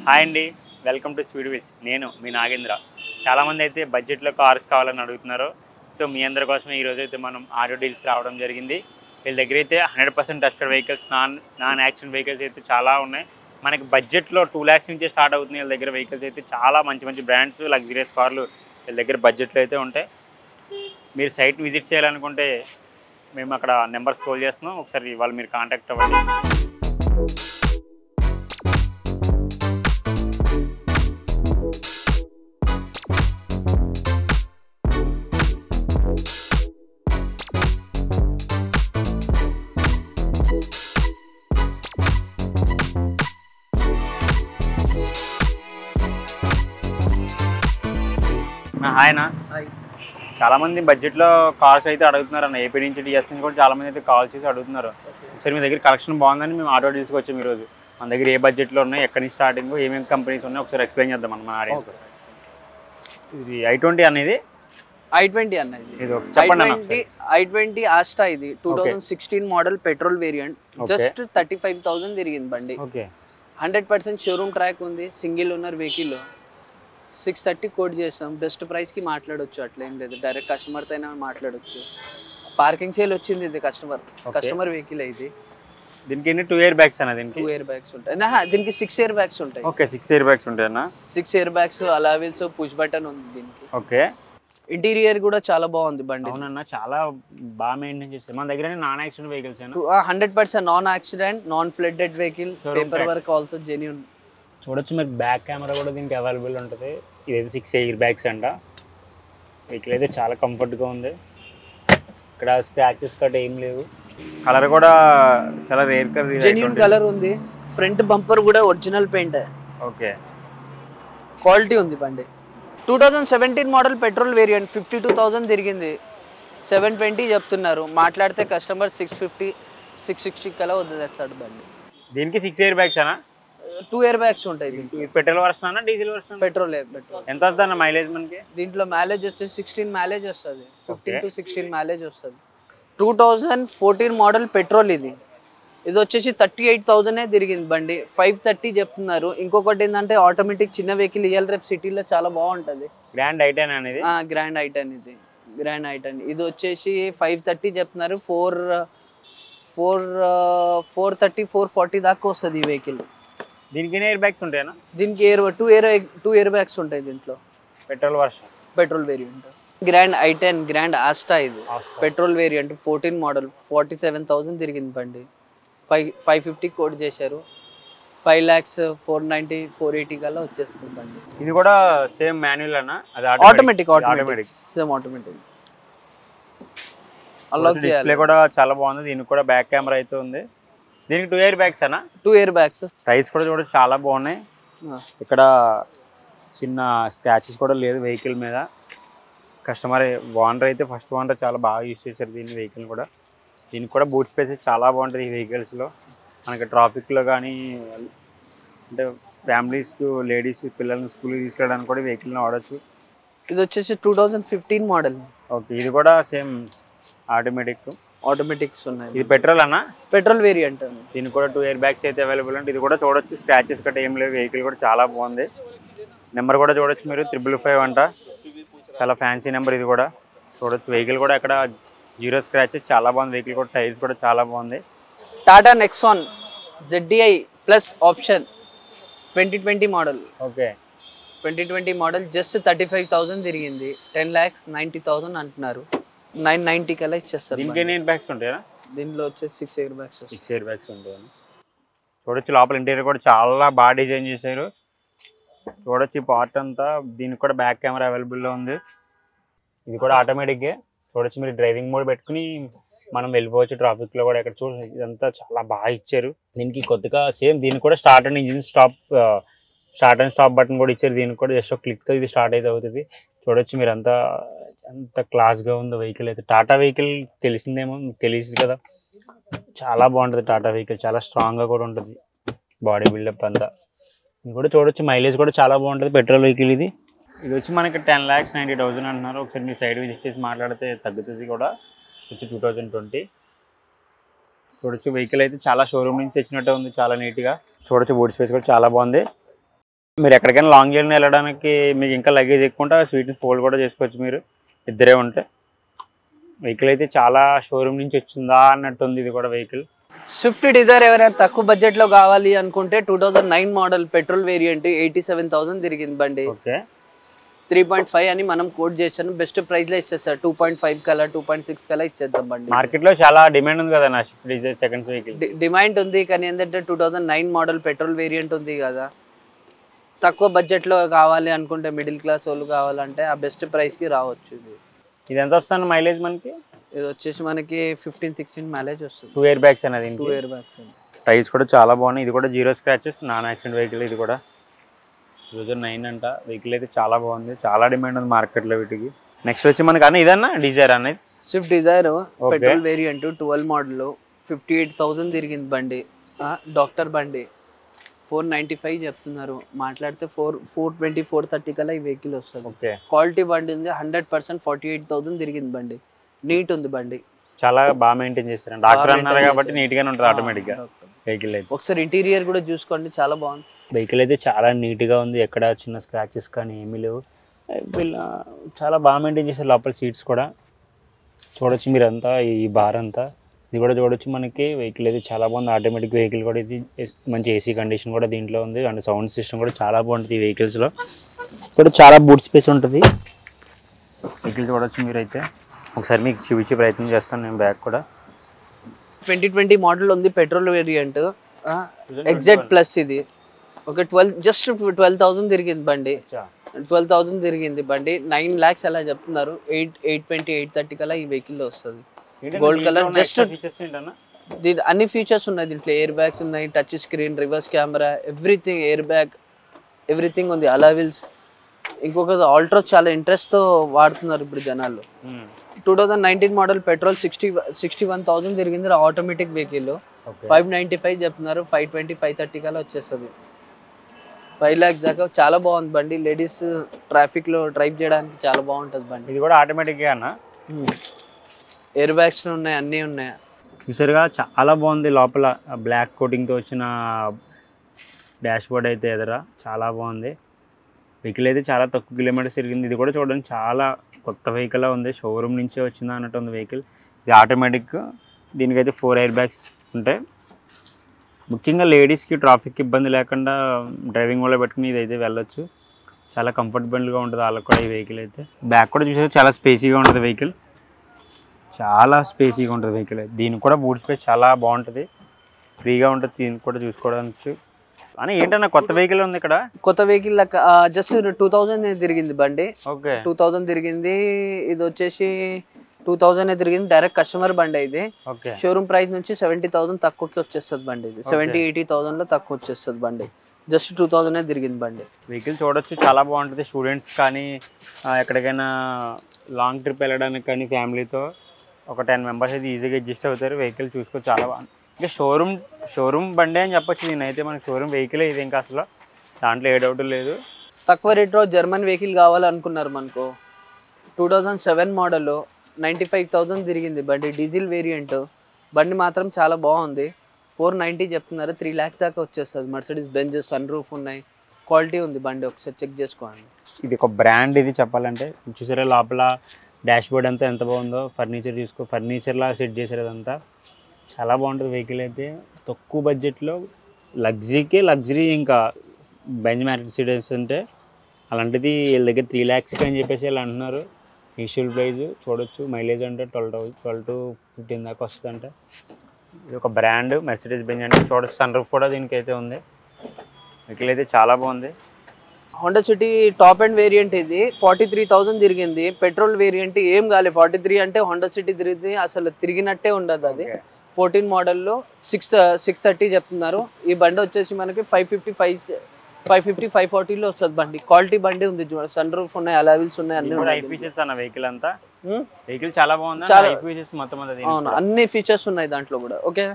Hi అండి, welcome to speed wills. నేను మీ నాగేంద్ర. చాలామంది అయితే బడ్జెట్లో కార్స్ కావాలని అడుగుతున్నారు. సో మీ అందరి కోసమే ఈరోజు అయితే మనం ఆటో డీల్స్కి రావడం జరిగింది. వీళ్ళ దగ్గర అయితే 100% టస్టెడ్ వెహికల్స్, నాన్ యాక్సిడెంట్ వెహికల్స్ అయితే చాలా ఉన్నాయి. మనకి బడ్జెట్లో 2 lakhs నుంచే స్టార్ట్ అవుతుంది. వీళ్ళ దగ్గర వెహికల్స్ అయితే చాలా మంచి బ్రాండ్స్, లగ్జరియస్ కార్లు వీళ్ళ దగ్గర బడ్జెట్లో అయితే ఉంటాయి. మీరు సైట్ విజిట్ చేయాలనుకుంటే మేము అక్కడ నెంబర్స్ కాల్ చేస్తున్నాం. ఒకసారి వాళ్ళు మీరు కాంటాక్ట్ అవ్వండి. హాయ్ అన్న. చాలామంది బడ్జెట్లో కార్స్ అయితే అడుగుతున్నారు అన్న. ఏపీ నుంచి టీఎస్ నుంచి కూడా చాలామంది అయితే కాల్ చేసి అడుగుతున్నారు. ఒకసారి మీ దగ్గర కలెక్షన్ బాగుందని మేము ఆటో తీసుకొచ్చాము ఈరోజు. మన దగ్గర ఏ బడ్జెట్లో ఉన్నాయి, ఎక్కడి నుంచి స్టార్టింగ్, ఏమేమి కంపెనీస్ ఉన్నాయి ఒకసారి ఎక్స్ప్లెయిన్ చేద్దాం మన ఆడియన్స్. ఇది i20 అనేది i20 అన్నది ఇది చెప్పండి అన్న. i20 ఆస్టా ఇది 2016 మోడల్ పెట్రోల్ వేరియంట్. జస్ట్ 35,000 తిరిగింది బండి. ఓకే, 100% షోరూమ్ ట్రాక్ ఉంది. Single owner vehicle. 630 కోట్ చేస్తాం. బెస్ట్ ప్రైస్కి మాట్లాడొచ్చు, అట్లా ఏం లేదు. డైరెక్ట్ కస్టమర్తో అయినా మాట్లాడొచ్చు. పార్కింగ్ సేల్ వచ్చింది. ఇది కస్టమర్ వెహికల్ ఇది. దీనికి ఎన్ని 2 air bags అన్న? దీనికి 2 air bags ఉంటాయి. దీనికి 6 air bags ఉంటాయి. Okay, 6 air bags ఉంటాయన్నా? 6 air bags, అలావిల్స్, push button ఉంది దీనికి. ఓకే, ఇంటీరియర్ కూడా చాలా బాగుంది బండి. అవునన్నా, చాలా బాగా మెయింటైన్ చేస్తారు. మన దగ్గర non accident vehicles 100% non accident, non flooded vehicle. Paper work also genuine. చూడొచ్చు మీరు, బ్యాక్ కెమెరా కూడా దీనికి అవైలబుల్ ఉంటుంది. ఇదైతే 6 air bags అంట. వెహికల్ అయితే చాలా కంఫర్ట్గా ఉంది. ఇక్కడ స్క్రాచెస్ కట్ ఏం లేవు. కలర్ కూడా చాలా రేర్ కలర్, జెన్యూన్ కలర్ ఉంది. ఫ్రంట్ బంపర్ కూడా ఒరిజినల్ పెయింట్. ఓకే, క్వాలిటీ ఉంది బండి. 2017 మోడల్ పెట్రోల్ వేరియంట్. 52,000 తిరిగింది. 720 చెప్తున్నారు. మాట్లాడితే కస్టమర్ 650 660 కలా వదిలేస్తాడు బండి. దీనికి 6 air bags అనా? 2 air bags ఉంటాయి. పెట్రోల్ వర్షన్ అన్న, డీజిల్ వర్షన్? పెట్రోల్. ఎంత వస్తుంది అన్న మైలేజ్ మనకి? దీంట్లో మైలేజ్ వచ్చేసి 16 మైలేజ్ వస్తుంది. 15 to 16 మైలేజ్ వస్తుంది. 2014 మోడల్ పెట్రోల్ ఇది. ఇది వచ్చేసి 38,000 తిరిగింది బండి. 530 చెప్తున్నారు. ఇంకొకటి ఏంటంటే ఆటోమేటిక్ చిన్న వెహికల్ ఇవాళ రేపు సిటీలో చాలా బాగుంటుంది. గ్రాండ్ i10 అనేది? గ్రాండ్ i10 ఇది. గ్రాండ్ i10 ఇది వచ్చేసి 530 చెప్తున్నారు. 430 440 దాకా వస్తుంది ఈ వెహికల్. దీనికి ఎన్ని ఎయిర్ బ్యాగ్స్ ఉంటాయన్నా? దీనికి 2 air bags ఉంటాయి దీంట్లో. Petrol version, petrol variant. Grand i10 grand Asta ఇది. Petrol variant 14 model. 47,000 తిరిగింది బండి. 550 కోట్ చేశారు. 5,490 480 కల్లా వచ్చేస్తుంది బండి. ఇది కూడా సేమ్ మాన్యువల్ అన్న? అది ఆటోమేటిక్. Same automatic. డిస్ప్లే కూడా చాలా బాగుంది. దీనికి కూడా బ్యాక్ కెమెరా అయితే ఉంది. దీనికి 2 air bags అన్న? 2 air bags. టైర్స్ కూడా చూడ చాలా బాగున్నాయి. ఇక్కడ చిన్న స్క్రాచెస్ కూడా లేదు వెహికల్ మీద. కస్టమర్ ఓనర్ అయితే ఫస్ట్ ఓనర్ చాలా బాగా యూజ్ చేశారు దీన్ని, వెహికల్ కూడా. దీనికి కూడా బూట్ స్పేస్ చాలా బాగుంటుంది ఈ వెహికల్స్లో. మనకి ట్రాఫిక్లో కానీ, అంటే ఫ్యామిలీస్కు, లేడీస్ పిల్లల్ని స్కూల్కి తీసుకెళ్ళడానికి కూడా వెహికల్ని వాడచ్చు. ఇది వచ్చేసి 2015 మోడల్. ఓకే, ఇది కూడా సేమ్ ఆటోమేటిక్స్ ఉన్నాయి. ఇది పెట్రోల్ అన్న? Petrol variant. దీనికి కూడా 2 air bags అయితే అవైలబుల్ అంటే. ఇది కూడా చూడొచ్చు, స్క్రాచెస్ కట్ట ఏం లేవు. వెహికల్ కూడా చాలా బాగుంది. నెంబర్ కూడా చూడొచ్చు మీరు, 555 అంట. చాలా ఫ్యాన్సీ నెంబర్ ఇది కూడా. చూడొచ్చు వెహికల్ కూడా అక్కడ 0 స్క్రాచెస్, చాలా బాగుంది వెహికల్ కూడా. టైర్స్ కూడా చాలా బాగుంది. Tata Nexon ZDI plus option 2020 model. Okay, 2020 model. Just 35,000 తిరిగింది. 10,90,000 అంటున్నారు. 990 కల్లా ఇచ్చేస్తారు. దీనికి ఎన్ని ఎయిర్ బ్యాగ్స్ ఉంటాయా? దీంట్లో వచ్చేసి 6 air bags. 6 air bags ఉంటాయి. చూడొచ్చు లోపల ఇంటీరియర్ కూడా చాలా బాగా డిజైన్ చేశారు. చూడొచ్చు ఈ పార్ట్ అంతా. దీనికి కూడా బ్యాక్ కెమెరా అవైలబుల్లో ఉంది. ఇది కూడా ఆటోమేటిక్గా. చూడొచ్చు మీరు డ్రైవింగ్ మోడ్ పెట్టుకుని మనం వెళ్ళిపోవచ్చు ట్రాఫిక్లో కూడా. ఇక్కడ చూడండి, ఇదంతా చాలా బాగా ఇచ్చారు. దీనికి కొత్తగా సేమ్ దీనికి కూడా start and engine start and stop button కూడా ఇచ్చారు. దీనికి కూడా జస్ట్ ఒక క్లిక్తో ఇది స్టార్ట్ అయితే అవుతుంది. చూడొచ్చు మీరు అంతా ఎంత క్లాస్గా ఉందో వెహికల్ అయితే. టాటా వెహికల్ తెలిసిందేమో, తెలియదు కదా, చాలా బాగుంటుంది టాటా వెహికల్. చాలా స్ట్రాంగ్గా కూడా ఉంటుంది బాడీ బిల్డప్ అంతా. ఇది కూడా చూడొచ్చు, మైలేజ్ కూడా చాలా బాగుంటుంది పెట్రోల్ వెహికల్ ఇది. ఇది వచ్చి మనకి 10,90,000 అంటున్నారు. ఒకసారి మీ సైడ్ విజిట్ చేసి మాట్లాడితే తగ్గుతుంది కూడా. వచ్చి 2020 చూడొచ్చు. వెహికల్ అయితే చాలా షోరూమ్ నుంచి తెచ్చినట్టు ఉంది, చాలా నీట్గా. చూడొచ్చు బూట్ స్పేస్ కూడా చాలా బాగుంది. మీరు ఎక్కడికైనా లాంగ్ జర్నీ వెళ్ళడానికి మీకు ఇంకా లగేజ్ ఎక్కువ ఉంటే స్వీట్ని ఫోల్డ్ కూడా చేసుకోవచ్చు మీరు ఇద్దరే ఉంటే. వెహికల్ అయితే చాలా షోరూమ్ నుంచి వచ్చిందా అన్నట్టు ఉంది ఇది కూడా వెహికల్. స్విఫ్ట్ డిజైర్ ఎవరైనా తక్కువ బడ్జెట్లో కావాలి అనుకుంటే 2009 మోడల్ పెట్రోల్ వేరియంట్ 87,000 తిరిగింది బండి. ఓకే 3.5 అని మనం కోట్ చేసాను, బెస్ట్ ప్రైస్లో ఇచ్చేస్తారు. 2.5 కలా 2.6 కలా ఇచ్చేద్దాం బండి. మార్కెట్లో చాలా డిమాండ్ ఉంది కదా నా Swift Dzire seconds vehicle. Demand ఉంది కానీ ఏంటంటే 2009 మోడల్ పెట్రోల్ వేరియంట్ ఉంది కదా, తక్కువ బడ్జెట్లో కావాలి అనుకుంటే మిడిల్ క్లాస్ వాళ్ళు కావాలంటే ఆ బెస్ట్ ప్రైస్కి రావచ్చు. ఇది ఎంత వస్తుంది మైలేజ్ మనకి? ఇది వచ్చేసి మనకి 15-16 మైలేజ్ వస్తుంది. 2 ఎయిర్ బ్యాగ్స్ అనేది. 2 ఎయిర్ బ్యాగ్స్ అండి. టైర్స్ కూడా చాలా బాగున్నాయి. ఇది కూడా 0 స్క్రాచెస్, నాన్ యాక్సిడెంట్ వెహికల్. ఇది కూడా 2009 అంట. వెహికల్ అయితే చాలా బాగుంది, చాలా డిమాండ్ ఉంది మార్కెట్లో వీటికి. నెక్స్ట్ వచ్చి మనకి అన్న ఇదన్నా డిజైర్ అనేది Swift Dzire petrol variant 12 model 58,000 తిరిగింది బండి. డాక్టర్ బండి 495 చెప్తున్నారు, మాట్లాడితే 420 430 కల్లా ఈ వెహికల్ వస్తుంది. ఓకే క్వాలిటీ బండి ఉంది, 100% 48,000 తిరిగింది బండి. నీట్ ఉంది బండి, చాలా బాగా మెయింటైన్ చేస్తారు. డాక్టర్ అన్నారు కాబట్టి నీట్ గానే ఉంటుంది ఆటోమేటిక్ గా వెహికల్ అయితే. ఒకసారి ఇంటీరియర్ కూడా చూసుకోండి, చాలా బాగుంది. వెహికల్ అయితే చాలా నీట్ గా ఉంది, ఎక్కడ చిన్న స్క్రాచెస్ కానీ ఏమీ లేవు. చాలా బాగా మెయింటైన్ చేస్తారు. లోపల సీట్స్ కూడా చూడొచ్చు మీరంతా, ఈ బార్ అంతా ఇది కూడా చూడొచ్చు మనకి. వెహికల్ అయితే చాలా బాగుంది, ఆటోమేటిక్ వెహికల్ కూడా. ఇది మంచి ఏసీ కండిషన్ కూడా దీంట్లో ఉంది, అండ్ సౌండ్ సిస్టమ్ కూడా చాలా బాగుంటుంది ఈ వెహికల్స్లో. కూడా చాలా బూట్ స్పేస్ ఉంటుంది. వెహికల్ చూడొచ్చు మీరైతే. ఒకసారి మీకు చూపించే ప్రయత్నం చేస్తాను నేను బ్యాక్ కూడా. 2020 మోడల్ ఉంది, పెట్రోల్ వేరియంట్ ఎగ్జాక్ట్ ప్లస్. ఇది ఒక 12,000 తిరిగింది బండి. 12,000 తిరిగింది బండి. 9 lakhs అలా చెప్తున్నారు. 820 830 కల్లా ఈ వెహికల్ వస్తుంది. Gold colour. జస్ట్ అన్ని ఫీచర్స్ ఉన్నాయి దీంట్లో. ఎయిర్ బ్యాగ్స్ ఉన్నాయి, touch screen, reverse camera, everything, air bag, everything ఉంది. అలావిల్స్. ఇంకొక ఆల్ట్రో చాలా ఇంట్రెస్ట్ తో వాడుతున్నారు ఇప్పుడు జనాలు. 2019 మోడల్ పెట్రోల్ 61,000 తిరిగింది. ఆటోమేటిక్ వెహికల్ 595 చెప్తున్నారు. 520 530 కల్లా వచ్చేస్తుంది. 5 lakhs దాకా. చాలా బాగుంది బండి. లేడీస్ ట్రాఫిక్ లో డ్రైవ్ చేయడానికి చాలా బాగుంటుంది బండి. ఇది కూడా ఆటోమేటిక్ గా అన్న. ఎయిర్ బ్యాగ్స్ ఉన్నాయి, అన్నీ ఉన్నాయి. చూసారుగా చాలా బాగుంది. లోపల బ్లాక్ కోటింగ్తో వచ్చిన డాష్ బోర్డ్ అయితే ఎదుర చాలా బాగుంది. వెహికల్ అయితే చాలా తక్కువ కిలోమీటర్స్ తిరిగింది. ఇది కూడా చూడడానికి చాలా కొత్త వెహికల్ ఉంది, షోరూమ్ నుంచే వచ్చిందా అన్నట్టు ఉంది వెహికల్. ఇది ఆటోమేటిక్. దీనికైతే 4 ఎయిర్ బ్యాగ్స్ ఉంటాయి. ముఖ్యంగా లేడీస్కి ట్రాఫిక్ ఇబ్బంది లేకుండా డ్రైవింగ్ వల్ల పెట్టుకుని ఇదైతే వెళ్ళొచ్చు. చాలా కంఫర్టబుల్గా ఉంటుంది వాళ్ళకి కూడా ఈ వెహికల్ అయితే. బ్యాక్ కూడా చూసేది చాలా స్పేసీగా ఉంటుంది వెహికల్, చాలా స్పేసీగా ఉంటుంది వెహికల్. దీనికి కూడా బూట్ స్పేస్ చాలా బాగుంటుంది, ఫ్రీగా ఉంటుంది. దీనికి కూడా చూసుకోవడానికి. అని ఏంటన్నా కొత్త వెహికల్ ఉంది ఇక్కడ. కొత్త వెహికల్ జస్ట్ 2000 తిరిగింది బండి. ఓకే 2000 తిరిగింది. ఇది వచ్చేసి 2000 తిరిగింది. డైరెక్ట్ కస్టమర్ బండి ఇది. షోరూమ్ ప్రైస్ నుంచి 70,000 తక్కువకి వచ్చేస్తుంది బండి. ఇది 70-80,000 లో తక్కువ వచ్చేస్తుంది బండి. జస్ట్ 2000 తిరిగింది బండి. వెహికల్ చూడొచ్చు, చాలా బాగుంటుంది. స్టూడెంట్స్ కానీ ఎక్కడికైనా లాంగ్ ట్రిప్ వెళ్ళడానికి కానీ ఫ్యామిలీతో ఒక 10 members అయితే ఈజీగా అడ్జస్ట్ అవుతారు. వెహికల్ చూసుకో చాలా బాగుంది. ఇంకా షోరూమ్ బండి అని చెప్పొచ్చు. దీనైతే మనకి షోరూమ్ వెహికల్ ఇది, ఇంకా అసలు దాంట్లో ఏ డౌట్ లేదు. తక్కువ రేట్లో జర్మన్ వెహికల్ కావాలనుకున్నారు మనకు. 2007 మోడల్ 95,000 తిరిగింది బండి. డీజిల్ వేరియంట్ బండి మాత్రం చాలా బాగుంది. 490 చెప్తున్నారు. 3 lakhs దాకా వచ్చేస్తుంది. మర్సిడీస్ బెంజ్, సన్ రూఫ్ ఉన్నాయి, క్వాలిటీ ఉంది బండి. ఒకసారి చెక్ చేసుకోండి. ఇది ఒక బ్రాండ్. ఇది చెప్పాలంటే చూసారా లోపల డాష్ బోర్డ్ అంతా ఎంత బాగుందో. ఫర్నిచర్ చూసుకో, ఫర్నిచర్లా సెట్ చేశారు అదంతా. చాలా బాగుంటుంది వెహికల్ అయితే. తక్కువ బడ్జెట్లో లగ్జరీకే లగ్జరీ. ఇంకా బెంజ్ మెర్సిడీస్ అంటే అలాంటిది వీళ్ళ దగ్గర 3 lakhs అని చెప్పేసి వీళ్ళు అంటున్నారు. ఇనిషియల్ ప్రైస్ చూడొచ్చు. మైలేజ్ అంటే 12 to 15 దాకా వస్తుందంట. ఇది ఒక బ్రాండ్ మెర్సిడీస్ బెంజ్ అంటే చూడొచ్చు. సన్ రూఫ్ కూడా దీనికైతే ఉంది. వెహికల్ అయితే చాలా బాగుంది. Honda city top and variant ఇది 43,000 తిరిగింది. పెట్రోల్ వేరియంట్ ఏం కాలేదు. 43 అంటే హోండా సిటీ తిరిగింది, అసలు తిరిగినట్టే ఉండదు. అది 14 మోడల్లో 630 చెప్తున్నారు. ఈ బండి వచ్చేసి మనకి 550 540లో వస్తుంది బండి. క్వాలిటీ బండి ఉంది. సన్ రూఫ్ ఉన్నాయి, అలావిల్స్ ఉన్నాయి, అన్ని ఉన్నాయి. ఫీచర్స్ అన్న వెహికల్ అంతా. వెహికల్ చాలా బాగుంది. ఫీచర్స్ మొత్తం అవును, అన్ని ఫీచర్స్ ఉన్నాయి దాంట్లో కూడా. ఓకే,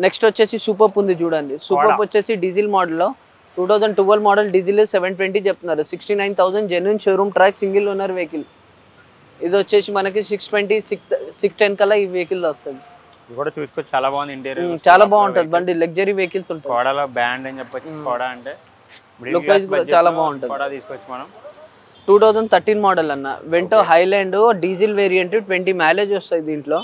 నెక్స్ట్ వచ్చేసి సూపర్ ఉంది చూడండి. సూపర్ వచ్చేసి డీజిల్ మోడల్లో 2012 మోడల్ డీజిల్ 720 చెప్తున్నారు. 69,000 genuine showroom track single owner vehicle. ఇది వచ్చేసి మనకి 620 610 కల్లా ఈ వెహికల్ వస్తుంది. ఇది కూడా చూసుకోవచ్చు, చాలా బాగుంది. ఇంటీరియర్ చాలా బాగుంటుంది బండి. లగ్జరీ వెహికల్స్ ఉంటాయి. స్కోడాలో బ్యాండ్ అని చెప్పొచ్చు. స్కోడా అంటే లుక్ వైజ్ కూడా చాలా బాగుంటుంది. తీసుకోవచ్చు మనం. 2013 మోడల్ అన్న Vento Highland diesel variant 20 mileage వస్తుంది దీంట్లో.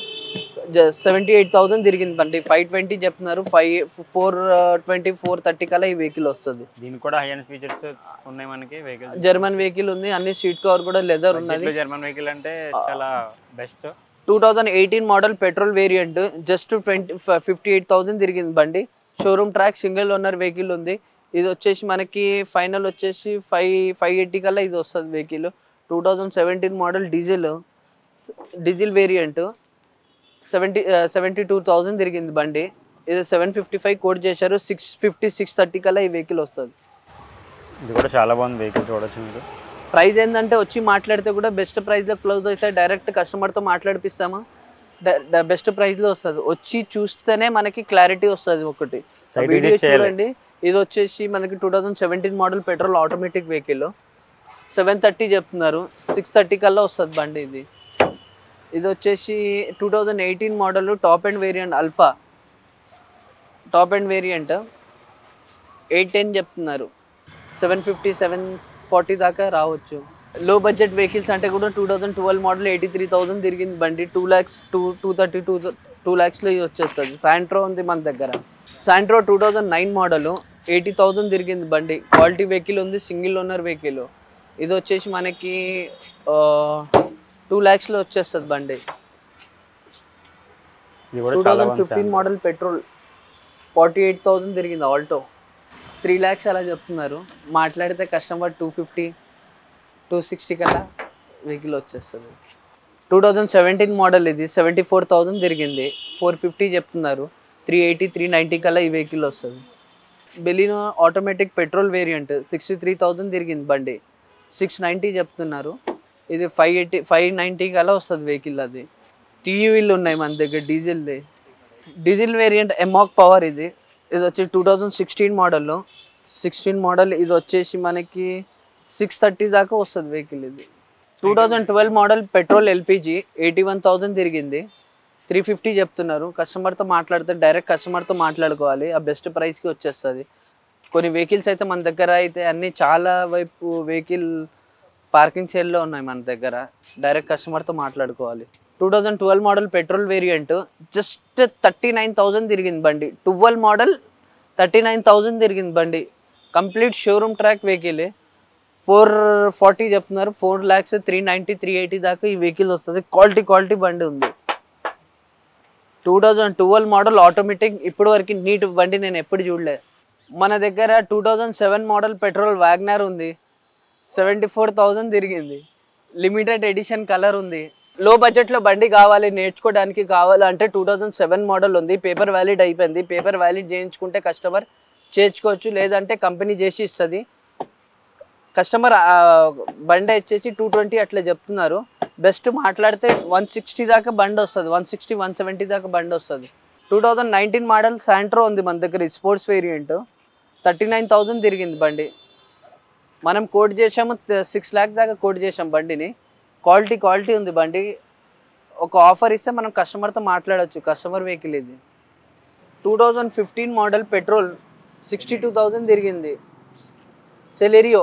78,000 తిరిగింది బండి. 520 చెప్తున్నారు, 420 430 కల్లా ఈ వెహికల్ వస్తుంది. దీనికి కూడా హై అండ్ ఫీచర్స్ ఉన్నాయి మనకి. వెహికల్ జర్మన్ వెహికల్ ఉంది, అన్ని సీట్ కవర్ కూడా లెదర్ ఉన్నది. జర్మన్ వెహికల్ అంటే చాలా best. 2018 model petrol variant just 58,000 తిరిగింది బండి. Showroom track single owner vehicle ఉంది. ఇది వచ్చేసి మనకి ఫైనల్ వచ్చేసి 580 కల్లా ఇది వస్తుంది వెహికల్. 2017 మోడల్ డీజిల్ వేరియంట్ 72,000 తిరిగింది బండి. ఇది 755 కోడ్ చేశారు. 650 630 కల్లా ఈ వెహికల్ వస్తుంది. ఇది కూడా చాలా బాగుంది వెహికల్, చూడొచ్చు మీరు. ప్రైస్ ఏంటంటే వచ్చి మాట్లాడితే కూడా బెస్ట్ ప్రైస్లో క్లోజ్ అయితే డైరెక్ట్ కస్టమర్తో మాట్లాడిపిస్తామా, బెస్ట్ ప్రైస్లో వస్తుంది. వచ్చి చూస్తేనే మనకి క్లారిటీ వస్తుంది. ఒకటి వీడియో చూడండి. ఇది వచ్చేసి మనకి 2017 మోడల్ పెట్రోల్ ఆటోమేటిక్ వెహికల్ 730 చెప్తున్నారు, 630 కల్లా వస్తుంది బండి. ఇది వచ్చేసి 2018 model top and variant alpha top and variant 810 చెప్తున్నారు, 750 740 దాకా రావచ్చు. లో బడ్జెట్ వెహికల్స్ అంటే కూడా 2012 మోడల్ 83,000 తిరిగింది బండి. 2 lakhs 230 2 lakhsలో ఇది వచ్చేస్తుంది. శాంట్రో ఉంది మన దగ్గర. శాంట్రో 2009 మోడల్ 80,000 తిరిగింది బండి. క్వాలిటీ వెహికల్ ఉంది, సింగిల్ ఓనర్ వెహికల్. ఇది వచ్చేసి మనకి 2 lakhsలో వచ్చేస్తుంది బండి. 2015 మోడల్ పెట్రోల్ 48,000 తిరిగింది ఆల్టో. 3 lakhs అలా చెప్తున్నారు. మాట్లాడితే కస్టమర్ 250 260 కల్లా వెహికల్ వచ్చేస్తుంది. 2017 మోడల్ ఇది 74,000 తిరిగింది, 450 చెప్తున్నారు, 380 390 కల్లా ఈ వెహికల్ వస్తుంది. బెలినో ఆటోమేటిక్ పెట్రోల్ వేరియంట్ 63,000 తిరిగింది బండి, 690 చెప్తున్నారు. ఇది 580 590 కల్లా వస్తుంది వెహికల్. అది టీవీలు ఉన్నాయి మన దగ్గర డీజిల్ వేరియంట్ ఎమాక్ పవర్. ఇది వచ్చి 2016 మోడల్లో 16 మోడల్. ఇది వచ్చేసి మనకి 630 దాకా వస్తుంది వెహికల్. ఇది 2012 మోడల్ పెట్రోల్ ఎల్పిజి 81,000 తిరిగింది, 350 చెప్తున్నారు. కస్టమర్తో మాట్లాడితే డైరెక్ట్ కస్టమర్తో మాట్లాడుకోవాలి, ఆ బెస్ట్ ప్రైస్కి వచ్చేస్తుంది. కొన్ని వెహికల్స్ అయితే మన దగ్గర అయితే అన్నీ చాలా వైపు వెహికల్ పార్కింగ్ సేల్లో ఉన్నాయి మన దగ్గర, డైరెక్ట్ కస్టమర్తో మాట్లాడుకోవాలి. 2012 మోడల్ పెట్రోల్ వేరియంట్ జస్ట్ 39,000 తిరిగింది బండి. 12 మోడల్ 39,000 తిరిగింది బండి. Complete showroom track vehicle. 440 చెప్తున్నారు, 4 lakhs 390 380 దాకా ఈ వెహికల్ వస్తుంది. క్వాలిటీ బండి ఉంది. 2012 మోడల్ ఆటోమేటిక్. ఇప్పటి వరకు నీట్ బండి నేను ఎప్పుడు చూడలేదు. మన దగ్గర 2007 మోడల్ పెట్రోల్ వ్యాగనర్ ఉంది, 74,000 తిరిగింది. లిమిటెడ్ ఎడిషన్ కలర్ ఉంది. లో బడ్జెట్లో బండి కావాలి, నేర్చుకోవడానికి కావాలంటే 2007 మోడల్ ఉంది. పేపర్ వ్యాలిడ్ అయిపోయింది. పేపర్ వ్యాలిడ్ చేయించుకుంటే కస్టమర్ చేయించుకోవచ్చు, లేదంటే కంపెనీ చేసి ఇస్తుంది. కస్టమర్ బండి వచ్చేసి 220 అట్లా చెప్తున్నారు. బెస్ట్ మాట్లాడితే 160 దాకా బండి వస్తుంది, 160 170 దాకా బండి వస్తుంది. 2019 మోడల్ శాంట్రో ఉంది మన దగ్గర, స్పోర్ట్స్ వేరియంట్ 39,000 తిరిగింది బండి. మనం కోడ్ చేసాము 6 lakh దాకా కోడ్ చేసాం బండిని. క్వాలిటీ ఉంది బండి. ఒక ఆఫర్ ఇస్తే మనం కస్టమర్తో మాట్లాడవచ్చు. కస్టమర్ వెహికల్ ఇది. 2015 మోడల్ పెట్రోల్ 62,000 తిరిగింది. సెలెరియో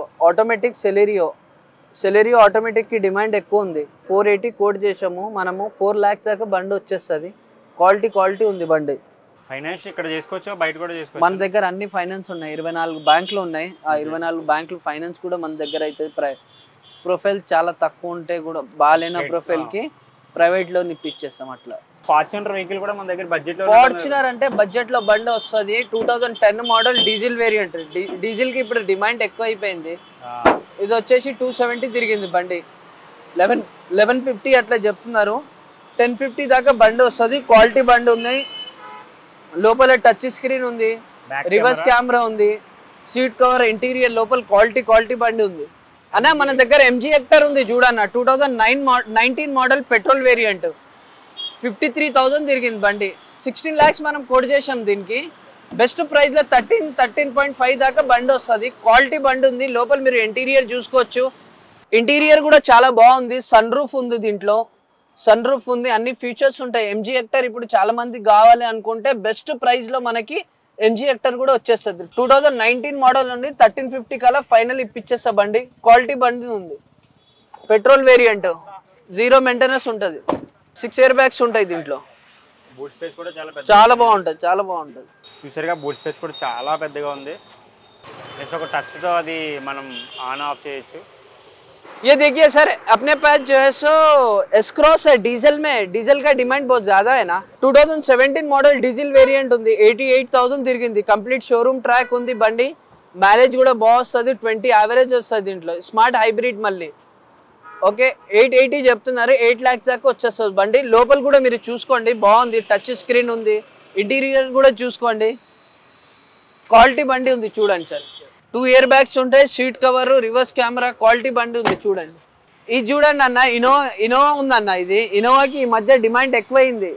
ఆటోమేటిక్కి డిమాండ్ ఎక్కువ ఉంది. 480 కోడ్ చేసాము మనము. 4 lakhs దాకా బండి వచ్చేస్తుంది. క్వాలిటీ ఉంది బండి. ఫైనాన్స్ ఇక్కడ చేసుకోవచ్చు, బయట కూడా చేసుకోవచ్చు. మన దగ్గర అన్ని ఫైనాన్స్ ఉన్నాయి, 24 బ్యాంకులు ఉన్నాయి. ఆ 24 బ్యాంకులు ఫైనాన్స్ కూడా మన దగ్గర అయితే ప్రొఫైల్ చాలా తక్కువ ఉంటే కూడా బాగాలేన ప్రొఫైల్కి ప్రైవేట్ లోన్ ఇప్పించేస్తాం. అట్లా ఫార్చునర్ వెహికల్ కూడా మన దగ్గర బడ్జెట్ లో. ఫార్చునర్ అంటే బడ్జెట్ లో బండి వస్తుంది. 2010 మోడల్ డీజిల్ వేరియంట్. డీజిల్ కి ఇప్పుడు డిమాండ్ ఎక్కువ అయిపోయింది. ఇది వచ్చేసి 270 తిరిగింది బండి. 1150 అట్లా చెప్తున్నారు. 1050 దాకా బండి వస్తుంది. క్వాలిటీ బండి ఉంది. లోపల టచ్ స్క్రీన్ ఉంది, రివర్స్ కెమెరా ఉంది, సీట్ కవర్, ఇంటీరియర్ లోపల క్వాలిటీ బండి ఉంది. అన్న మన దగ్గర MG హెక్టర్ ఉంది చూడన్న. 2019 మోడల్ పెట్రోల్ వేరియంట్ 53,000 తిరిగింది బండి. 16 lakhs మనం కోడ్ చేసాం దీనికి. బెస్ట్ ప్రైస్ లో 13.5 దాకా బండి వస్తుంది. క్వాలిటీ బండి ఉంది. లోపల మీరు ఇంటీరియర్ చూసుకోవచ్చు. ఇంటీరియర్ కూడా చాలా బాగుంది. సన్ రూఫ్ ఉంది దీంట్లో. సన్ రూఫ్ ఉంది, అన్ని ఫీచర్స్ ఉంటాయి. MG హెక్టర్ ఇప్పుడు చాలా మంది కావాలి అనుకుంటే బెస్ట్ ప్రైస్ లో మనకి ఎంజీ హెక్టర్ కూడా వచ్చేస్తుంది. 2019 మోడల్ ఉంది. 1350 కల్లా ఫైనల్ ఇప్పించేస్తా బండి. క్వాలిటీ బండి ఉంది. పెట్రోల్ వేరియంట్, 0 మెయింటెనెన్స్ ఉంటుంది. 6 ఎయిర్ బ్యాగ్స్ ఉంటాయి దీంట్లో. బూట్ స్పేస్ కూడా చాలా బాగుంటుంది, చాలా బాగుంటుంది. చూసారుగా బూట్ స్పేస్ కూడా చాలా పెద్దగా ఉంది. జస్ట్ ఒక టచ్తో అది మనం ఆన్ ఆఫ్ చేయొచ్చు. ये देखिए सर, अपने पास जो है सो एस-क्रॉस है डीजल में. डीजल का डिमांड बहुत ज्यादा है ना. 2017 मॉडल डीजल वेरिएंट ఉంది. 88,000 తిరిగింది. కంప్లీట్ షోరూమ్ ట్రాక్ ఉంది బండి. మైలేజ్ కూడా బాగుంది. 20 యావరేజ్ వస్తుంది దీంట్లో. స్మార్ట్ హైబ్రిడ్ మళ్ళీ. ఓకే, 880 చెప్తున్నారు. 8 lakhs దాకా వచ్చేస్తుంది బండి. లోపల కూడా మీరు చూసుకోండి, బాగుంది. టచ్ స్క్రీన్ ఉంది. ఇంటీరియర్ కూడా చూసుకోండి. క్వాలిటీ బండి ఉంది చూడండి సార్. 2 ఎయిర్ బ్యాగ్స్ ఉంటాయి. Seat cover, reverse camera, quality బండి ఉంది చూడండి. ఇది చూడండి అన్న, ఇనోవా ఉందన్న. ఇది ఇనోవాకి ఈ మధ్య డిమాండ్ ఎక్కువైంది.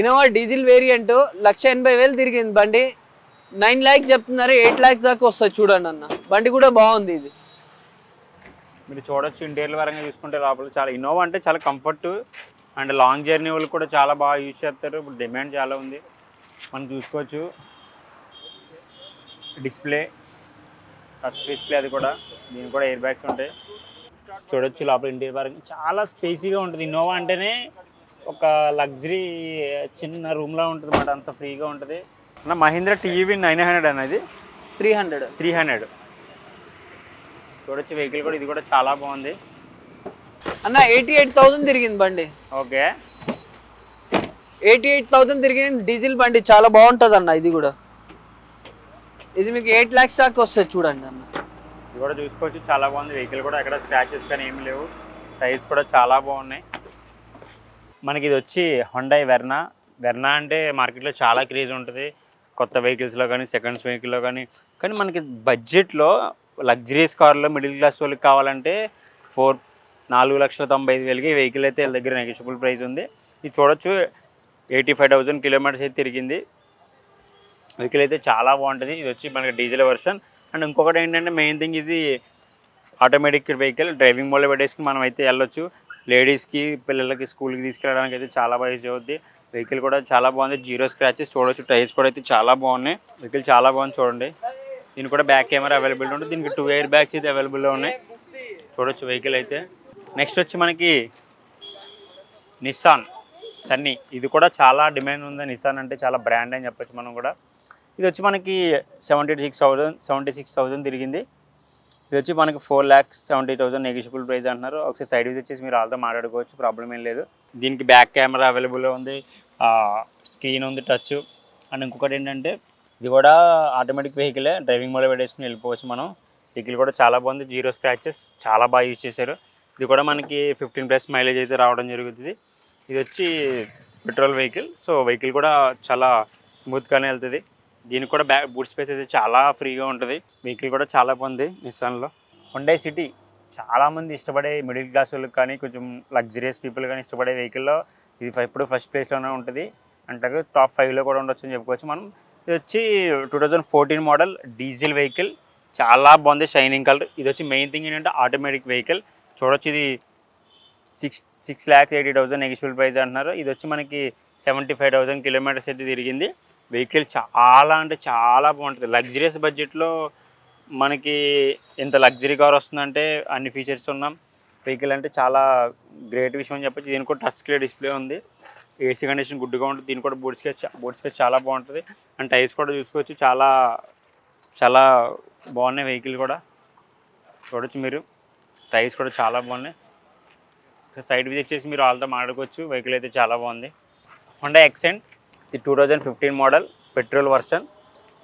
ఇనోవా డీజిల్ వేరియంట్ 1,80,000 తిరిగింది బండి. 9 lakhs చెప్తున్నారు. 8 lakhs దాకా వస్తుంది చూడండి అన్న. బండి కూడా బాగుంది. ఇది మీరు చూడొచ్చు. ఇంటీరియర్ పరంగా చూసుకుంటే లోపల చాలా ఇన్నోవా అంటే చాలా కంఫర్ట్ అండ్ లాంగ్ జర్నీ వాళ్ళు కూడా చాలా బాగా యూజ్ చేస్తారు. ఇప్పుడు డిమాండ్ చాలా ఉంది. మనం చూసుకోవచ్చు డిస్ప్లే, టచ్ డిస్ప్లే, అది కూడా. దీనికి కూడా ఎయిర్ బ్యాగ్స్ ఉంటాయి. చూడొచ్చు లోపల ఇంటీరియర్ పరంగా చాలా స్పేసీగా ఉంటుంది. ఇన్నోవా అంటేనే ఒక లగ్జరీ చిన్న రూమ్లా ఉంటుంది అన్నమాట. అంత ఫ్రీగా ఉంటుంది. అన్న మహీంద్రా టీవీ 900 అనేది 300 చూడొచ్చు. వెహికల్ కూడా ఇది కూడా చాలా బాగుంది అన్న. 88,000 తిరిగింది బండి. ఓకే, 88,000 తిరిగింది. డీజిల్ బండి చాలా బాగుంటుంది అన్న. ఇది కూడా ఇది మీకు 8 lakhs దాకా వస్తుంది చూడండి అన్న. ఇది కూడా చూసుకోవచ్చు. చాలా బాగుంది వెహికల్ కూడా. ఎక్కడ స్క్రాచెస్ కానీ ఏమి లేవు. టైర్స్ కూడా చాలా బాగున్నాయి. మనకి ఇది వచ్చి హుండాయ్ వెర్నా అంటే మార్కెట్లో చాలా క్రేజ్ ఉంటుంది. కొత్త వెహికల్స్లో కానీ సెకండ్స్ వెహికల్లో కానీ. కానీ మనకి బడ్జెట్లో లగ్జరీస్ కార్లో మిడిల్ క్లాస్ వాళ్ళకి కావాలంటే 4,95,000కి ఈ వెహికల్ అయితే వీళ్ళ దగ్గర నెగోషియబుల్ ప్రైస్ ఉంది. ఇది చూడొచ్చు. 85,000 కిలోమీటర్స్ అయితే తిరిగింది. వెహికల్ అయితే చాలా బాగుంటుంది. ఇది వచ్చి మనకి డీజిల్ వర్షన్. అండ్ ఇంకొకటి ఏంటంటే మెయిన్ థింగ్, ఇది ఆటోమేటిక్ వెహికల్. డ్రైవింగ్ మోడ్లో పెట్టేసుకుని మనం అయితే వెళ్ళొచ్చు. లేడీస్కి, పిల్లలకి స్కూల్కి తీసుకెళ్ళడానికి అయితే చాలా బాగా యూజ్ అవుద్ది. వెహికల్ కూడా చాలా బాగుంది. 0 స్క్రాచెస్ చూడొచ్చు. టైర్స్ కూడా అయితే చాలా బాగున్నాయి. వెహికల్ చాలా బాగుంది చూడండి. దీనికి కూడా బ్యాక్ కెమెరా అవైలబుల్ ఉంటుంది. దీనికి 2 ఎయిర్ బ్యాగ్స్ అయితే అవైలబుల్లో ఉన్నాయి. చూడొచ్చు వెహికల్ అయితే. నెక్స్ట్ వచ్చి మనకి నిస్సాన్ సన్నీ. ఇది కూడా చాలా డిమాండ్ ఉంది. నిస్సాన్ అంటే చాలా బ్రాండ్ అని చెప్పొచ్చు మనం కూడా. ఇది వచ్చి మనకి 76,000 తిరిగింది. ఇది వచ్చి మనకి 4,70,000 నెగోషియబుల్ ప్రైస్ అంటున్నారు. ఒకసారి సైడ్ విజిట్ చేసి మీరు వాళ్ళతో మాట్లాడుకోవచ్చు, ప్రాబ్లం ఏం లేదు. దీనికి బ్యాక్ కెమెరా అవైలబుల్ ఉంది. స్క్రీన్ ఉంది, టచ్. అండ్ ఇంకొకటి ఏంటంటే ఇది కూడా ఆటోమేటిక్ వెహికలే. డ్రైవింగ్ మోడ్లో పెట్టేసుకుని వెళ్ళిపోవచ్చు మనం. వెహికల్ కూడా చాలా బాగుంది. 0 స్క్రాచెస్, చాలా బాగా యూజ్ చేశారు. ఇది కూడా మనకి 15+ మైలేజ్ అయితే రావడం జరుగుతుంది. ఇది వచ్చి పెట్రోల్ వెహికల్. సో వెహికల్ కూడా చాలా స్మూత్గానే వెళ్తుంది. దీనికి కూడా బూట్ స్పేస్ అయితే చాలా ఫ్రీగా ఉంటుంది. వెహికల్ కూడా చాలా బాగుంది నిస్సాన్లో. హుండాయ్ సిటీ చాలామంది ఇష్టపడే మిడిల్ క్లాస్ వాళ్ళకి కానీ కొంచెం లగ్జరియస్ పీపుల్ కానీ ఇష్టపడే వెహికల్లో ఇది ఇప్పుడు ఫస్ట్ ప్లేస్లోనే ఉంటుంది. అంటే టాప్ 5లో కూడా ఉండొచ్చు అని చెప్పుకోవచ్చు మనం. ఇది వచ్చి 2014 మోడల్ డీజిల్ వెహికల్. చాలా బాగుంది, షైనింగ్ కలర్. ఇది వచ్చి మెయిన్ థింగ్ ఏంటంటే ఆటోమేటిక్ వెహికల్. చూడొచ్చు. ఇది 6,80,000 నెగోషియబుల్ ప్రైస్ అంటున్నారు. ఇది వచ్చి మనకి 75,000 కిలోమీటర్స్ అయితే తిరిగింది. వెహికల్ చాలా అంటే చాలా బాగుంటుంది. లగ్జరియస్ బడ్జెట్లో మనకి ఎంత లగ్జరీ కార్ వస్తుందంటే అన్ని ఫీచర్స్ ఉన్నాం. వెహికల్ అంటే చాలా గ్రేట్ విషయం అని చెప్పచ్చు. దీనికి కూడా టచ్ స్క్రీన్ డిస్ప్లే ఉంది. ఏసీ కండిషన్ గుడ్గా ఉంటుంది. దీనికి కూడా బూట్ స్పేస్ చాలా బాగుంటుంది. అండ్ టైర్స్ కూడా చూసుకోవచ్చు. చాలా చాలా బాగున్నాయి వెహికల్ కూడా. చూడొచ్చు మీరు. టైర్స్ కూడా చాలా బాగున్నాయి. సైడ్ విజిట్ చేసి మీరు వాళ్ళతో మాట్లాడుకోవచ్చు. వెహికల్ అయితే చాలా బాగుంది. Hyundai accent. ఇది 2015 మోడల్ పెట్రోల్ వర్షన్.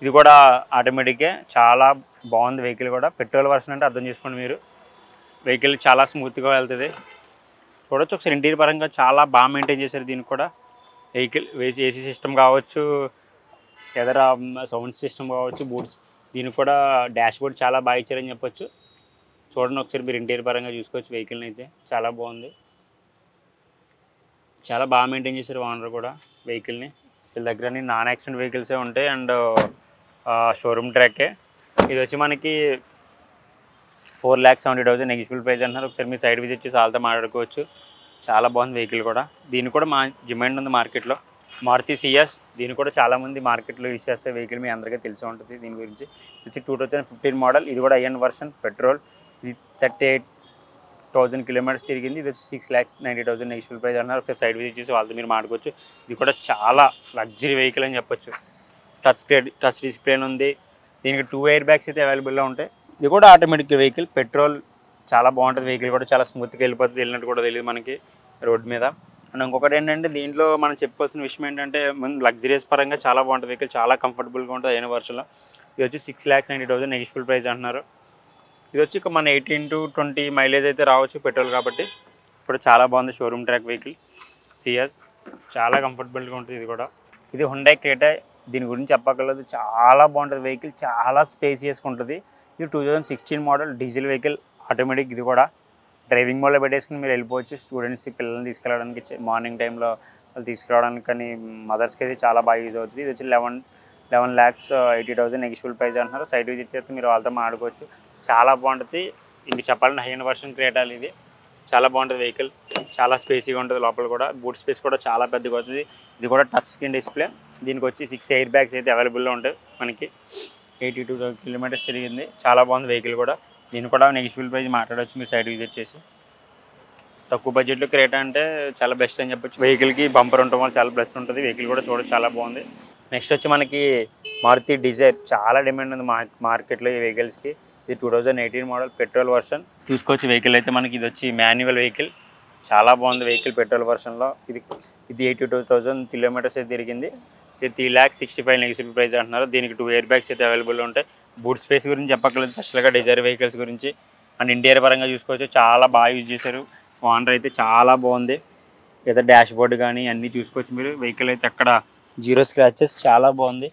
ఇది కూడా ఆటోమేటిక్గా చాలా బాగుంది వెహికల్ కూడా. పెట్రోల్ వర్షన్ అంటే అర్థం చేసుకోండి మీరు. వెహికల్ చాలా స్మూత్గా వెళ్తుంది. చూడొచ్చు ఒకసారి. ఇంటీరియర్ పరంగా చాలా బాగా మెయింటైన్ చేశారు. దీనికి కూడా వెహికల్ ఏసీ సిస్టమ్ కావచ్చు, ఎదర సౌండ్ సిస్టమ్ కావచ్చు, బూట్స్. దీనికి కూడా డాష్ బోర్డ్ చాలా బాగా ఇచ్చారని చెప్పొచ్చు. చూడండి ఒకసారి మీరు. ఇంటీరియర్ పరంగా చూసుకోవచ్చు వెహికల్ని అయితే. చాలా బాగుంది. చాలా బాగా మెయింటైన్ చేశారు ఓనర్ కూడా వెహికల్ని. వీళ్ళ దగ్గర నాన్ యాక్సిడెంట్ వెహికల్సే ఉంటాయి అండ్ షోరూమ్ ట్రాకే. ఇది వచ్చి మనకి 4,70,000 నెగోషియబుల్ ప్రైస్ అంటున్నారు. ఒకసారి మీ సైడ్ విజిట్ చేసి వాళ్ళతో మాట్లాడుకోవచ్చు. చాలా బాగుంది వెహికల్ కూడా. దీనికి కూడా డిమాండ్ ఉంది మార్కెట్లో. మారుతి సిఎస్, దీని కూడా చాలామంది మార్కెట్లో యూస్ చేసే వెహికల్ మీ అందరికీ తెలిసి ఉంటుంది. దీని గురించి వచ్చి 2015 మోడల్, ఇది కూడా ఐఎన్ వర్షన్ పెట్రోల్. ఇది 38,000 కిలోమీటర్స్ తిరిగింది. ఇది వచ్చి 6,90,000 నెగిషియల్ ప్రైస్ అన్నారు. ఒకసారి సైడ్ విజిట్ చేసి వాళ్ళతో మీరు మాట్లాడుకోవచ్చు. ఇది కూడా చాలా లగ్జరీ వెహికల్ అని చెప్పొచ్చు. టచ్ డిస్ప్లే ఉంది. దీనికి 2 ఎయిర్ బ్యాగ్స్ అయితే అవైలబుల్లో ఉంటాయి. ఇది కూడా ఆటోమేటిక్ వెహికల్, పెట్రోల్. చాలా బాగుంటుంది వెహికల్ కూడా, చాలా స్మూత్గా వెళ్ళిపోతుంది, వెళ్ళినట్టు కూడా తెలియదు మనకి రోడ్ మీద. అండ్ ఇంకొకటి ఏంటంటే దీంట్లో మనం చెప్పుకోవాల్సిన విషయం ఏంటంటే లగ్జరీస్ పరంగా చాలా బాగుంటుంది వెహికల్, చాలా కంఫర్టబుల్గా ఉంటుంది అయిన వర్షంలో. ఇది వచ్చి 6,90,000 నెగిషియబుల్ ప్రైస్ అంటున్నారు. ఇది వచ్చి మన 18 to 20 మైలేజ్ అయితే రావచ్చు పెట్రోల్ కాబట్టి. ఇప్పుడు చాలా బాగుంది షోరూమ్ ట్రాక్ వెహికల్ సిఎస్, చాలా కంఫర్టబుల్గా ఉంటుంది. ఇది కూడా ఇది హుండై క్రేటా, దీని గురించి చెప్పక్కర్లేదు, చాలా బాగుంటుంది వెహికల్, చాలా స్పేసియస్గా ఉంటుంది. ఇది 2016 మోడల్ డీజిల్ వెహికల్, ఆటోమేటిక్. ఇది కూడా డ్రైవింగ్ మోడ్లో పెట్టేసుకుని మీరు వెళ్ళిపోవచ్చు. స్టూడెంట్స్ పిల్లల్ని తీసుకెళ్ళడానికి, మార్నింగ్ టైంలో వాళ్ళు తీసుకురావడానికి, కానీ మదర్స్కి అయితే చాలా బాగా యూజ్ అవుతుంది. ఇది వచ్చి 11,80,000 నెగిషియబుల్ ప్రైస్ అంటున్నారు. సైడ్ విజిట్ చేస్తే మీరు వాళ్ళతో మాట్లాడుకోవచ్చు. చాలా బాగుంటుంది. ఇంక చెప్పాలంటే హై ఎండ్ వర్షన్ క్రేటాలు ఇది, చాలా బాగుంటుంది వెహికల్, చాలా స్పేసీగా ఉంటుంది. లోపల కూడా బూట్ స్పేస్ కూడా చాలా పెద్దగా అవుతుంది. ఇది కూడా టచ్ స్క్రీన్ డిస్ప్లే. దీనికి వచ్చి 6 ఎయిర్ బ్యాగ్స్ అయితే అవైలబుల్లో ఉంటాయి మనకి. 82 కిలోమీటర్స్ తిరిగింది. చాలా బాగుంది వెహికల్ కూడా. దీన్ని కూడా నెగిషియబుల్ ప్రైస్ మాట్లాడవచ్చు మీరు సైడ్ విజిట్ చేసి. తక్కువ బడ్జెట్లో క్రేటా అంటే చాలా బెస్ట్ అని చెప్పొచ్చు. వెహికల్కి బంపర్ ఉండటం వల్ల చాలా ప్లస్ ఉంటుంది. వెహికల్ కూడా చూడడానికి చాలా బాగుంది. నెక్స్ట్ వచ్చి మనకి మారుతి డిజైర్, చాలా డిమాండ్ ఉంది మార్కెట్లో ఈ వెహికల్స్కి. ఇది 2018 మోడల్ పెట్రోల్ వర్షన్ చూసుకోవచ్చు. వెహికల్ అయితే మనకి ఇది వచ్చి మాన్యువల్ వెహికల్, చాలా బాగుంది వెహికల్ పెట్రోల్ వర్షన్లో. ఇది 82,000 కిలోమీటర్స్ అయితే తిరిగింది. ఇది 3,65,000 నెగిషియబుల్ ప్రైస్ అంటున్నారు. దీనికి 2 ఎయిర్ బ్యాగ్స్ అయితే అవైలబుల్ ఉంటాయి. బూట్ స్పేస్ గురించి చెప్పక్కర్లేదు, స్పెషల్గా డిజైర్ వెహికల్స్ గురించి. అండ్ ఇంటీరియర్ పరంగా చూసుకోవచ్చు, చాలా బాగా యూజ్ చేశారు. ఓనర్ అయితే చాలా బాగుంది. లేదా డాష్ బోర్డ్ కానీ అన్నీ చూసుకోవచ్చు మీరు. వెహికల్ అయితే అక్కడ 0 స్క్రాచెస్, చాలా బాగుంది.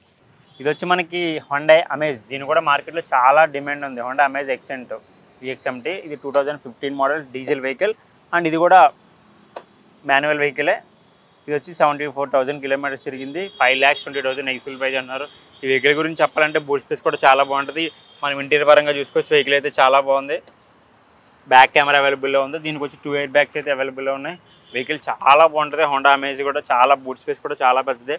ఇది వచ్చి మనకి హుండై అమేజ్, దీని కూడా మార్కెట్లో చాలా డిమాండ్ ఉంది. హుండై అమేజ్ ఎక్సెంట్ VXMT, ఇది 2015 మోడల్ డీజిల్ వెహికల్. అండ్ ఇది కూడా మాన్యువల్ వెహికలే. ఇది వచ్చి 74,000 కిలోమీటర్స్ తిరిగింది. 5,20,000 నెగిషియబుల్ ప్రైస్ అన్నారు. ఈ వెహికల్ గురించి చెప్పాలంటే బూట్ స్పేస్ కూడా చాలా బాగుంటుంది. మనం ఇంటీరియర్ పరంగా చూసుకోవచ్చు. వెహికల్ అయితే చాలా బాగుంది. బ్యాక్ కెమెరా అవైలబుల్లో ఉంది. దీనికి వచ్చి 2 ఎయిర్ బ్యాగ్స్ అయితే అవైలబుల్లో ఉన్నాయి. వెహికల్ చాలా బాగుంటుంది. హోండా అమేజ్ కూడా చాలా బూట్ స్పేస్ కూడా చాలా పెద్దది.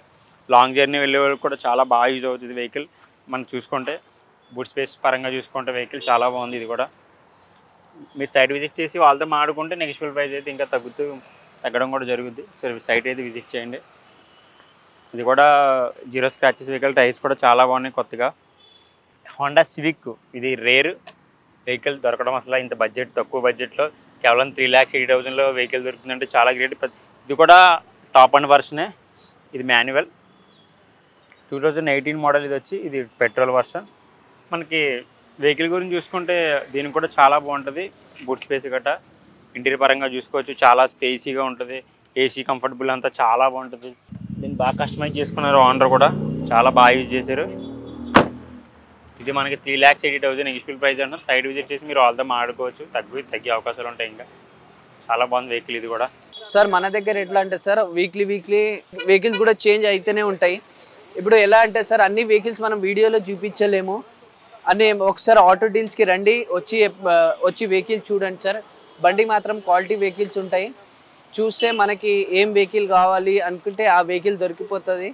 లాంగ్ జర్నీ వెళ్ళే వాళ్ళకి కూడా చాలా బాగా యూజ్ అవుతుంది వెహికల్. మనం చూసుకుంటే బూట్ స్పేస్ పరంగా చూసుకుంటే వెహికల్ చాలా బాగుంది. ఇది కూడా మీరు సైట్ విజిట్ చేసి వాళ్ళతో మాడుకుంటే నెగిషియబుల్ ప్రైస్ అయితే ఇంకా తగ్గడం కూడా జరుగుద్ది. సరే సైట్ అయితే విజిట్ చేయండి. ఇది కూడా 0 స్క్రాచెస్ వెహికల్, టైర్స్ కూడా చాలా బాగున్నాయి కొత్తగా. హోండా సివిక్, ఇది రేర్ వెహికల్ దొరకడం అసలు ఇంత బడ్జెట్, తక్కువ బడ్జెట్లో కేవలం 3,80,000లో వెహికల్ దొరుకుతుందంటే చాలా గ్రేట్. ఇది కూడా టాప్ అండ్ వర్షనే. ఇది మాన్యువల్ 2018 మోడల్. ఇది పెట్రోల్ వర్షన్. మనకి వెహికల్ గురించి చూసుకుంటే దీనికి కూడా చాలా బాగుంటుంది. బూట్ స్పేస్ గట్రా ఇంటీరియర్ పరంగా చూసుకోవచ్చు, చాలా స్పేసీగా ఉంటుంది. ఏసీ కంఫర్టబుల్ అంతా చాలా బాగుంటుంది. దీన్ని బాగా కస్టమైజ్ చేసుకున్నారు ఓనర్ కూడా, చాలా బాగా యూజ్ చేశారు. ఇది మనకి 3,80,000 నెగిషియబుల్ ప్రైస్ అన్నారు. సైడ్ విజిట్ చేసి మీరు వాళ్ళతో మాట్లాడుకోవచ్చు. తగ్గే అవకాశాలు ఉంటాయి. ఇంకా చాలా బాగుంది వెహికల్ ఇది కూడా. సార్ మన దగ్గర ఎట్లా అంటే సార్ వీక్లీ వెహికల్స్ కూడా చేంజ్ అయితేనే ఉంటాయి. ఇప్పుడు ఎలా అంటే సార్ అన్ని వెహికల్స్ మనం వీడియోలో చూపించలేము. అని ఒకసారి ఆటో డీల్స్కి రండి, వచ్చి వెహికల్ చూడండి సార్. బండి మాత్రం క్వాలిటీ వెహికల్స్ ఉంటాయి. చూస్తే మనకి ఏం వెహికల్ కావాలి అనుకుంటే ఆ వెహికల్ దొరికిపోతుంది.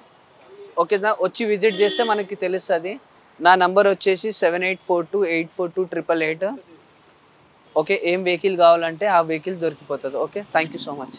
ఓకే సార్, వచ్చి విజిట్ చేస్తే మనకి తెలుస్తుంది. నా నంబర్ వచ్చేసి 7842842888. ఓకే, ఏం వెహికల్ కావాలంటే ఆ వెహికల్ దొరికిపోతుంది. Okay, thank you so much.